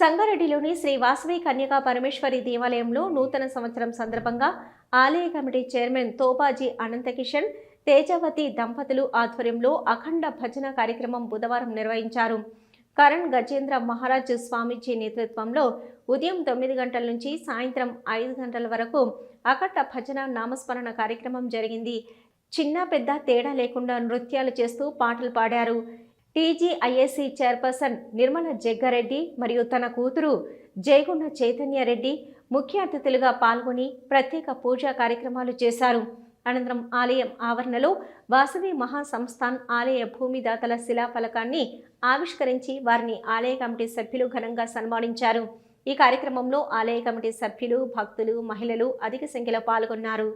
సంగారెడ్డిలోని శ్రీ వాసవి కన్యకా పరమేశ్వరి దేవాలయంలో నూతన సంవత్సరం సందర్భంగా ఆలయ కమిటీ చైర్మన్ తోబాజీ అనంతకిషన్, తేజవతి దంపతులు ఆధ్వర్యంలో అఖండ భజన కార్యక్రమం బుధవారం నిర్వహించారు. కరణ్ గజేంద్ర మహారాజ్ స్వామీజీ నేతృత్వంలో ఉదయం 9 గంటల నుంచి సాయంత్రం 5 గంటల వరకు అఖండ భజన నామస్మరణ కార్యక్రమం జరిగింది. చిన్న పెద్ద తేడా లేకుండా నృత్యాలు చేస్తూ పాటలు పాడారు. టీజీఐఏసీ చైర్పర్సన్ నిర్మల జగ్గారెడ్డి మరియు తన కూతురు జయగుండ చైతన్యరెడ్డి ముఖ్య అతిథులుగా పాల్గొని ప్రత్యేక పూజా కార్యక్రమాలు చేశారు. అనంతరం ఆలయం ఆవరణలో వాసవి మహాసంస్థాన్ ఆలయ భూమిదాతల శిలాఫలకాన్ని ఆవిష్కరించి వారిని ఆలయ కమిటీ సభ్యులు ఘనంగా సన్మానించారు. ఈ కార్యక్రమంలో ఆలయ కమిటీ సభ్యులు, భక్తులు, మహిళలు అధిక సంఖ్యలో పాల్గొన్నారు.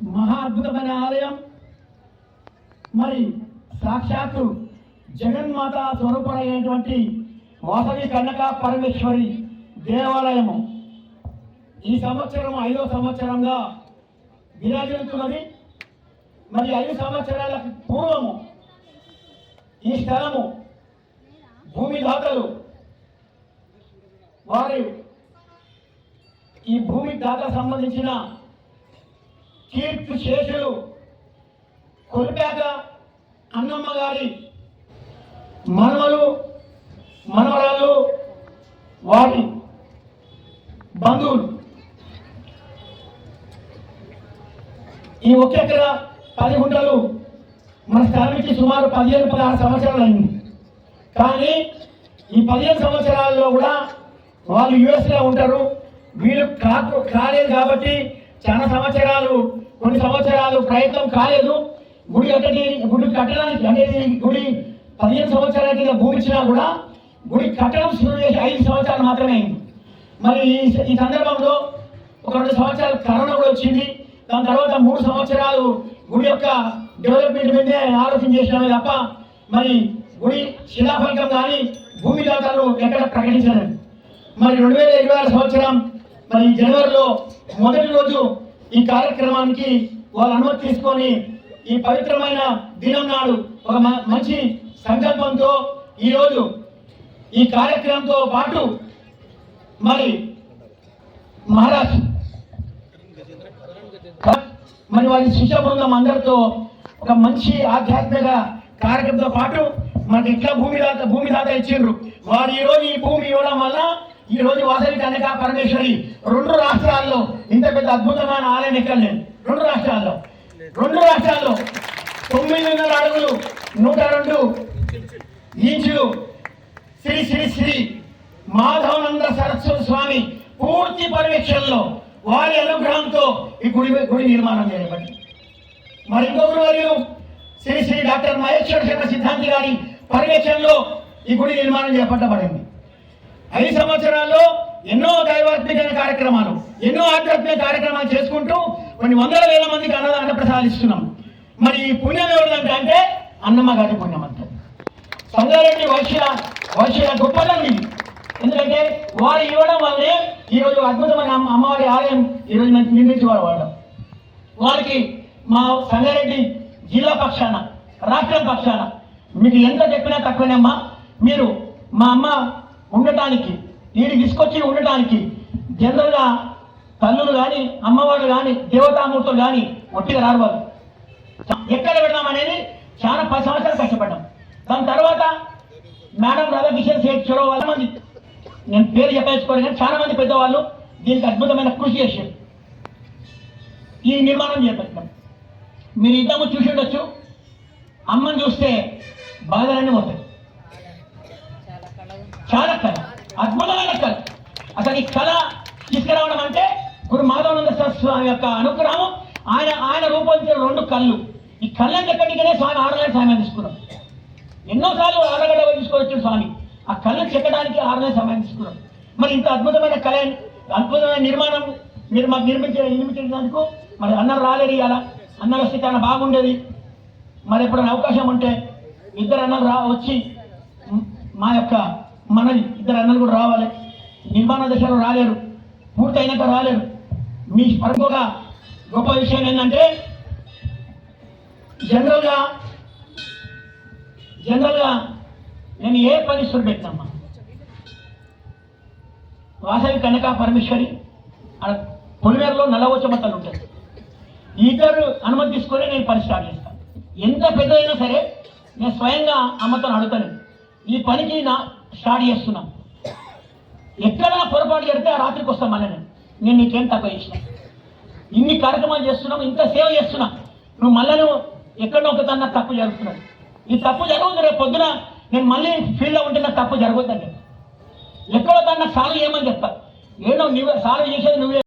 మహా అద్భుతమైన ఆలయం. మరి సాక్షాత్తు జగన్మాత స్వరూపుడైనటువంటి వాసవి కన్యకా పరమేశ్వరి దేవాలయము ఈ సంవత్సరం 5వ సంవత్సరంగా విరాజిల్లుతున్నది. మరి 5 సంవత్సరాల పూర్వము ఈ స్థలము భూమి దాతలు వారి ఈ భూమి దాత సంబంధించిన కీర్తి శేషులు కొలిపాక అన్నమ్మ గారి మనవలు మనవరాళ్ళు వారి బంధువులు ఈ ఒక ఎకరా 10 గుంటలు మన స్థానానికి సుమారు 15-16 సంవత్సరాలు అయింది. కానీ ఈ 15 సంవత్సరాల్లో కూడా వాళ్ళు యుఎస్లో ఉంటారు. వీళ్ళు కాలేదు కాబట్టి చాలా సంవత్సరాలు కొన్ని సంవత్సరాలు ప్రయత్నం కాలేదు. గుడి కట్టడానికి అనేది గుడి 15 సంవత్సరాల కింద భూమి ఇచ్చినా కూడా గుడి కట్టడం శురు చేసి 5 సంవత్సరాలు మాత్రమే అయింది. మరి ఈ సందర్భంలో ఒక 2 సంవత్సరాలు కరోనా కూడా వచ్చింది. దాని తర్వాత 3 సంవత్సరాలు గుడి యొక్క డెవలప్మెంట్ మీదే ఆలోచన చేసినామే తప్ప మరి గుడి శిలాఫలకం కానీ భూమి దాతలు ఎక్కడ ప్రకటించలేదు. మరి 2026 సంవత్సరం మరి జనవరిలో మొదటి రోజు ఈ కార్యక్రమానికి వాళ్ళు అనుమతి తీసుకొని ఈ పవిత్రమైన దినం నాడు ఒక మంచి సంకల్పంతో ఈరోజు ఈ కార్యక్రమంతో పాటు మరి మహారాజ్ మరి వారి శిష్య బృందం అందరితో ఒక మంచి ఆధ్యాత్మిక కార్యక్రమంతో పాటు మనకి ఇట్లా భూమి దాత ఇచ్చిండ్రు. వారు ఈరోజు ఈ భూమి ఇవ్వడం వల్ల ఈ రోజు వాసవి కన్యకా పరమేశ్వరి 2 రాష్ట్రాల్లో ఇంత పెద్ద అద్భుతమైన ఆలయం ఎక్కడ లేదు. 2 రాష్ట్రాల్లో 9.5 అడుగులు 102 ఇంచులు శ్రీ శ్రీ శ్రీ మాధవానంద సరస్వతి స్వామి పూర్తి పర్యవేక్షణలో వారి అనుగ్రహంతో ఈ గుడి నిర్మాణం చేయబడింది. మరి ఇంకొకరు మరియు శ్రీ శ్రీ డాక్టర్ మహేశ్వర శర్మ సిద్ధాంతి గారి పర్యవేక్షణలో ఈ గుడి నిర్మాణం చేపట్టబడింది. 5 సంవత్సరాల్లో ఎన్నో దైవాత్మిక కార్యక్రమాలు ఎన్నో ఆధ్యాత్మిక కార్యక్రమాలు చేసుకుంటూ కొన్ని 100,000 మందికి అన్నదాన ప్రసాదిస్తున్నాం. మరి ఈ పుణ్యం ఎవరిదంటే అంటే అన్నమ్మ గారి పుణ్యం అంతా. సంగారెడ్డి వైశ్య గొప్పదం ఇది. ఎందుకంటే వారు ఇవ్వడం వల్లే ఈరోజు అద్భుతమైన అమ్మవారి ఆలయం ఈరోజు మనం నిర్మించేవాడు. వారికి మా సంగారెడ్డి జిల్లా పక్షాన రాష్ట్రం పక్షాన మీకు ఎంత చెప్పినా తక్కువనేమ్మా. మీరు మా అమ్మ ఉండటానికి వీడికి తీసుకొచ్చి ఉండటానికి జనరల్గా తల్లులు కానీ అమ్మవారు కానీ దేవతామూర్తులు కానీ ఒట్టిగా రారు. ఎక్కడ పెడదాం అనేది చాలా 10 సంవత్సరాలు కష్టపడ్డాం. దాని తర్వాత మేడం రాధాకిషన్ సేట్ చొరవ వాళ్ళ మంది నేను పేరు చెప్పేసుకోవాలి కానీ చాలా మంది పెద్దవాళ్ళు దీనికి అద్భుతమైన కృషి చేశారు. ఈ నిర్మాణం చేపట్టాం. మీరు ఇద్దము చూసి ఉండొచ్చు. అమ్మని చూస్తే బాధలన్నీ పోతాయి. చాలా కళ, అద్భుతమైన కళ. అసలు ఈ కళ తీసుకురావడం అంటే గురు మాధవానంద సరస్వతి స్వామి యొక్క అనుగ్రహం. ఆయన రూపొందించిన 2 కళ్ళు. ఈ కళ్ళని ఎక్కడికనే స్వామి 6 నెలలు సమయం తీసుకున్నాం. ఎన్నోసార్లు ఆరగడ తీసుకోవచ్చు స్వామి. ఆ కళ్ళను చెక్కడానికి 6 నెలలు సమయం తీసుకున్నాం. మరి ఇంత అద్భుతమైన కళ, అద్భుతమైన నిర్మాణం మీరు మాకు నిర్మించినందుకు మరి అన్నలు రాలేరు. అలా అన్నలు వస్తే చాలా బాగుండేది. మరి ఎప్పుడైనా అవకాశం ఉంటే 2 అన్నలు వచ్చి మా యొక్క మనది 2 అన్నలు కూడా రావాలి. నిర్మాణ దశలో రాలేరు, పూర్తి అయినాక రాలేరు. మీ పరంగా గొప్ప విషయం ఏంటంటే జనరల్గా నేను ఏ పని సురు పెట్టినమ్మా వాసవి కన్యకా పరమేశ్వరి పొలిమేరలో నల్లవచ్చమత్తలు ఉంటుంది. 2 అనుమతి తీసుకొని నేను పని స్టార్ట్ చేస్తాను. ఎంత పెద్దదైనా సరే నేను స్వయంగా అమ్మతో అడుగుతాను. ఈ పనికి స్టార్ట్ చేస్తున్నా. ఎక్కడైనా పొరపాటు జరిగితే ఆ రాత్రికి వస్తాం. మళ్ళీ నేను నీకేం తక్కువ చేసిన. ఇన్ని కార్యక్రమాలు చేస్తున్నాం, ఇంత సేవ చేస్తున్నా. నువ్వు మళ్ళీ ఎక్కడో ఒక తన తప్పు జరుగుతున్నది. ఈ తప్పు జరుగుతుంది. రేపు పొద్దున నేను మళ్ళీ ఫీల్డ్లో ఉంటే నాకు తప్పు జరుగుతుందండి. ఎక్కడో తన సాల్వ్ చేయమని చెప్తా. ఏదో నువ్వే సాల్వ్ చేసేది నువ్వే.